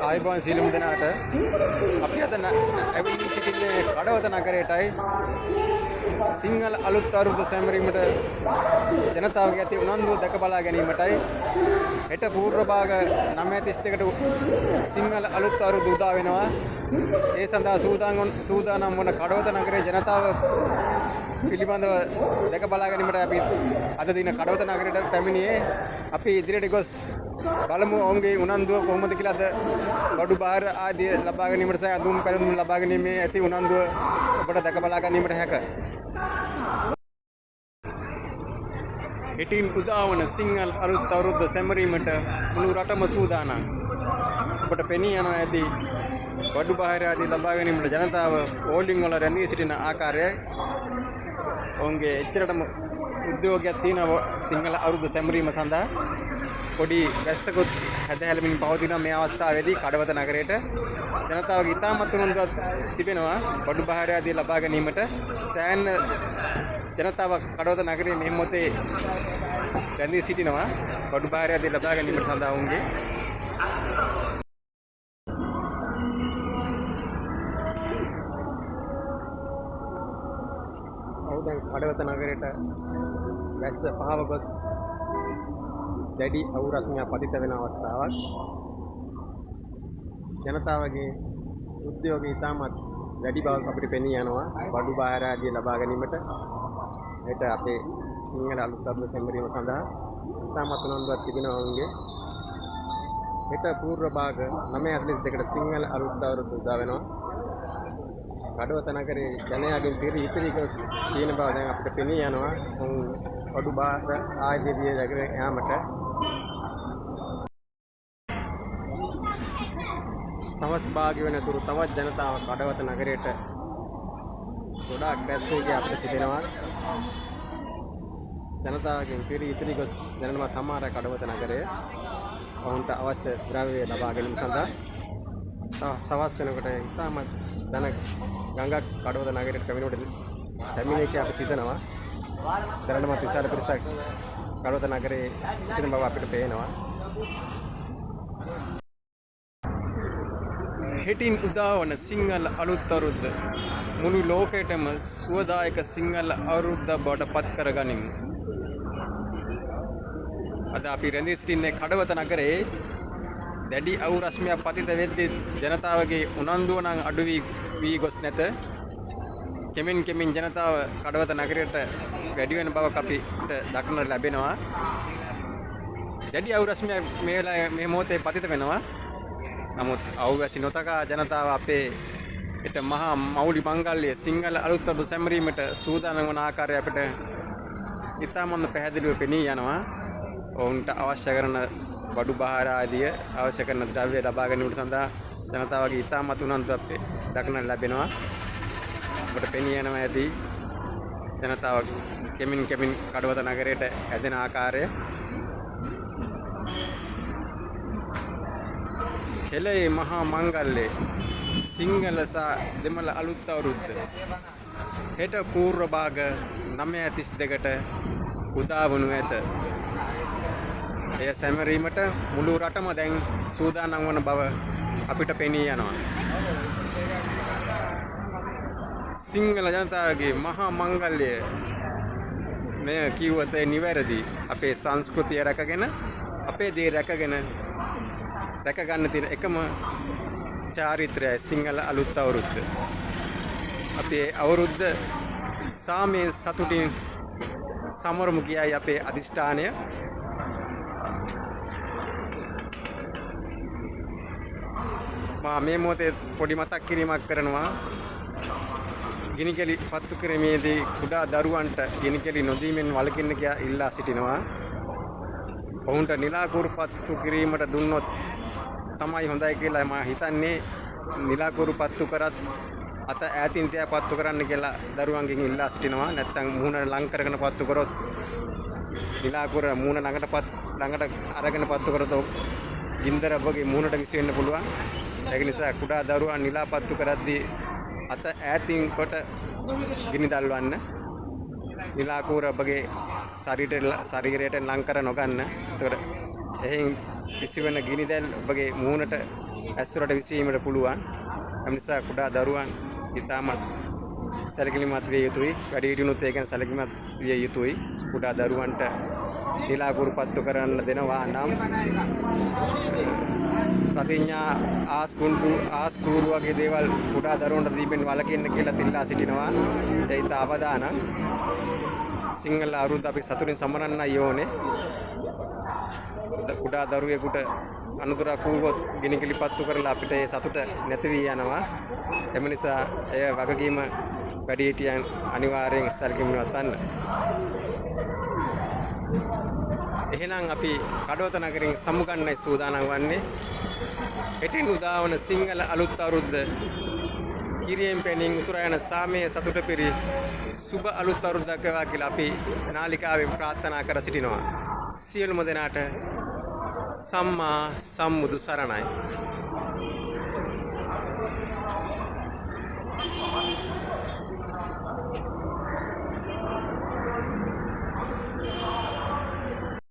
ආයිබෝන් සීලමු දෙනාට අපි අද ඇවිල්ලා සිටින්නේ කඩවත නගරයටයි සිංහල අලුත් අවුරුද්ද සැමරීමට ජනතාවගේ ඇති උනන්දුව දැක බලා ගැනීමටයි හෙට පූර්ව භාග 9:32ට සිංහල අලුත් අවුරුද්ද උදා වෙනවා. ඒ සඳහා සූදානම් වන කඩවත නගරයේ ජනතාව පිළිබඳව දැක බලා ගැනීමට අපි අද දින කඩවත නගරයට පැමිණියේ. අපි ඉදිරියට ගොස් බලමු ඔවුන්ගේ උනන්දුව කොහොමද කියලා. අද බඩු බාහිර ආදී ලබා ගැනීමට සහ අඳුම් පැළඳුම් ලබා ගැනීමේ ඇති උනන්දුව ඔබට දැක බලා ගැනීමට හැක. ඉතින් උදා වන සිංහල අලුත් අවුරුද්ද සැමරීමට මුළු රටම සූදානම්. ඔබට පෙනී යනවා ඇති බඩු බාහිර ආදී ලබා ගැනීමට ජනතාව පෝලිං වල රැඳී සිටින ආකාරය. ඔවුන්ගේ එච්චරටම උද්‍යෝගයක් තියෙනවා සිංහල අවුරුද්ද සැමරීම සඳහා. පොඩි වැස්සකුත් හැදහැලමින් පවතින මේ අවස්ථාවේදී කඩවත නගරයට ජනතාවගේ ඉතාමත් උනන්දුවක් තිබෙනවා බඩු බාහිර ආදී ලබා ගැනීමට. සෑහෙන ජනතාවක් කඩවත නගරයේ මේ මොහොතේ රැඳී සිටිනවා බඩු බාහිර ආදී ලබා ගැනීමට සඳහා වුන්ගේ. දැන් කඩවත නගරයට වැස්ස පහව ගොස් දැඩි අවු රස්මියක් පතිත වෙන අවස්ථාවක්. ජනතාවගේ උද්‍යෝගී ඉතාමත් වැඩි බවක් අපිට පෙනී යනවා බඩු බාහිර ආදී ලබා ගැනීමට. ඒට අපේ සිංහල අලුත් අවුරුද්ද සැමරීම සඳහා ඉතාමත් උනන්දුවක් තිබෙනවා වුන්ගේ. හෙට පූර්ව භාග 9:42ට සිංහල අලුත් අවුරුද්ද උදා වෙනවා. කඩවත නගරයේ ජනයාගෙන් පිරී ඉතිරි ගොස් තියෙන බව දැන් අපිට පෙනී යනවා. බඩු බාහිර ආදී නගරේ යාමට සවස් භාගය වෙන තුරු තවත් ජනතාව කඩවත නගරයට ගොඩාක් රැස්වීගේ අපිට සිදෙනවා. ජනතාවගෙන් පිරී ඉතිරි ගොස් දැනනවා තමාර කඩවත නගරය ඔවුන්ට අවශ්‍ය ද්‍රව්‍ය ලබා ගැනීම සඳහා සවස් වෙනකොට ඉතාමත් ධන ගඟක් කඩවත නගරයට පැමිණෙන එක අපි සිතනවා. දැනටමත් විශාල පිරිසක් කඩවත නගරයේ සිටින බව අපිට පේනවා. හෙටින් උදා වන සිංහල අලුත් අවුරුද්ද මුළු ලෝකයටම සුවදායක සිංහල අවුරුද්ද බවට පත් කරගනිමු. අද අපි රැඳී සිටින්නේ කඩවත නගරයේ. දැඩි අවු රශ්මියක් පතිත වෙද්දී ජනතාවගේ උනන්දුව නම් අඩු වී ගොස් නැත. කෙමින් කෙමින් ජනතාව කඩවත නගරයට වැඩි වෙන බවක් අපිට දක්නට ලැබෙනවා. දැඩි අවු රශ්මියක් මේ මොහොතේ පතිත වෙනවා. නමුත් අවුවැසි නොතකා ජනතාව අපේ ඊට මහා මෞලි මංගල්‍ය සිංහල අලුත් අවුරුද්ද සැමරීමට සූදානම් වන ආකාරය අපිට ඉතාමත් පැහැදිලිව පෙනී යනවා. ඔවුන්ට අවශ්‍ය කරන බඩු බාහිර ආදිය අවශ්‍ය කරන ද්‍රව්‍ය ලබා ගැනීමට සඳහා ජනතාවගේ ඉතාමත් උනන්දුවක් දක්නට ලැබෙනවා. ඔබට පෙනී යනවා ඇති ජනතාව කෙමින් කෙමින් කඩවත නගරයට ඇදෙන ආකාරය. හෙළේ මහා මංගල්‍ය සිංහල සහ දෙමළ අලුත් අවුරුද්ද හෙට පූර්ව භාග 9:32ට උදා වනු ඇත. එය සැමරීමට මුළු රටම දැන් සූදානම් වන බව අපිට පෙනී යනවා. සිංහල ජනතාවගේ මහා මංගල්‍ය මෙය කිව්වත නිවැරදි. අපේ සංස්කෘතිය රැකගෙන අපේ දේ රැකගෙන රැක ගන්න තියෙන එකම චාරිත්‍රයයි සිංහල අලුත් අවුරුද්ද. අපේ අවුරුද්ද සාමයේ සතුටින් සමරමු කියයි අපේ අදිෂ්ඨානය. මා මේ මොහොතේ පොඩි මතක් කිරීමක් කරනවා. ගිනිකෙලි පත්තු කිරීමේදී කුඩා දරුවන්ට ගිනිකෙලි නොදීමෙන් වළකින්න කියා ඉල්ලා සිටිනවා. ඔවුන්ට නිලාකුරු පත්තු කිරීමට දුන්නොත් තමයි හොඳයි කියලා මම හිතන්නේ. නිලාකුරු පත්තු කරත් අත ඈතින් තියා පත්තු කරන්න කියලා දරුවන්ගෙන් ඉල්ලා සිටිනවා. නැත්නම් මූණ ලං කරගෙන පත්තු කරොත් නිලාකුර මූණ ළඟට අරගෙන පත්තු කරොත් ගින්දර වගේ මූණට විස වෙන්න පුළුවන්. ඒක නිසා කුඩා දරුවන් නිලා පත්තු කරද්දී අත ඈතින් කොට ගිනි දල්වන්න. නිලාකුර වගේ ශරීරයට ලං කර නොගන්න. එතකොට එහෙන් විසිවෙන ගිනි දැල් ඔබගේ මූණට ඇස්වලට විසීමට පුළුවන්. ඒ නිසා කුඩා දරුවන් ඉතාමත් සැලකිලිමත් විය යුතුයි. වැඩිහිටියනුත් ඒ ගැන සැලකිලිමත් විය යුතුයි. කුඩා දරුවන්ට නිලාකුරු පත්තු කරන්න දෙනවා නම් ප්‍රතිඥා ආස්කුරු වගේ දේවල් කුඩා දරුවන්ට දීමෙන් වළකින්න කියලා තිල්ලා සිටිනවා. ඒ ඉත අවදානම් සිංහල අවුරුද්ද අපි සතුටින් සමරන්නයි ඕනේ. කුඩා දරුවෙකුට අනුතරක් වූවොත් ගිනිකිලි පත්තු කරලා අපිට ඒ සතුට නැති වී යනවා. එම නිසා එය වගකීම වැඩිහිටියන් අනිවාර්යෙන් සැලකිලිමත් වන්න. එහෙනම් අපි කඩවත නගරින් සමුගන්නයි සූදානම් වන්නේ. එටින් උදාවන සිංහල අලුත් අවුරුද්ද කිරියෙන් පෙනින් උතුරා යන සාමයේ සතුට පිරි සුබ අලුත් අවුරුද්දක් වේවා කියලා අපි නාලිකාවෙන් ප්‍රාර්ථනා කර සිටිනවා. සියලුම දෙනාට සම්මා සම්බුදු සරණයි.